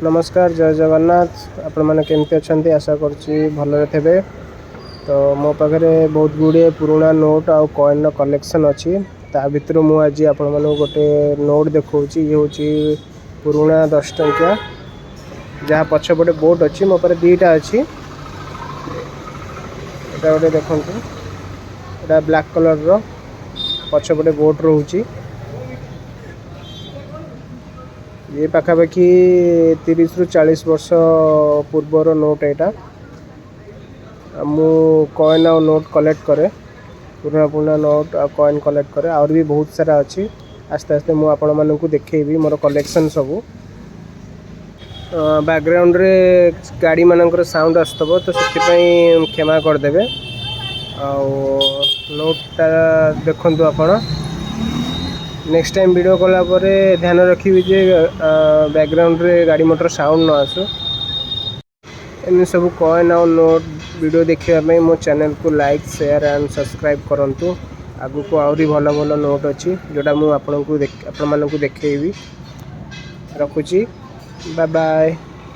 नमस्कार जय जगन्नाथ आपण मैंने केमती अच्छा आशा कर तो मो पाखे बहुत गुड़े पुराणा नोट आउ कॉइन कलेक्शन अच्छी ता भितर मु आज आपण मानू गोटे नोट देखा ये हूँ पुराणा 10 टंकिया जहाँ पछपटे बोट अच्छी मो पारे दीटा अच्छी एटा गोटे देखु एटा ब्लैक कलर रो पछपटे बोट रोची ये पाखापाखि 30 ରୁ 40 वर्ष पूर्वर नोट यहाँ मु कॉइन और नोट कलेक्ट करे पुराना पुराना नोट और कॉइन कलेक्ट करे और भी बहुत सारा अच्छी आस्ते आस्ते मु आपण मानू देखेबी मोर कलेक्शन सबू बैकग्राउंड रे गाड़ी मानकर साउंड आसतबो तो से क्षमा करदेवे आ नोटा देखंतु आपण नेक्स्ट टाइम वीडियो कला परे ध्यान रखी जे बैकग्राउंड रे गाड़ी मोटर साउंड न आसो एम सब कॉइन और नोट वीडियो देखा मो चैनल को लाइक शेयर एंड सब्सक्राइब करंतु आगु को आउरी भल भल नोट अच्छी जोटा मुझे आपण मानू देखेबी रखुची बाय बाय।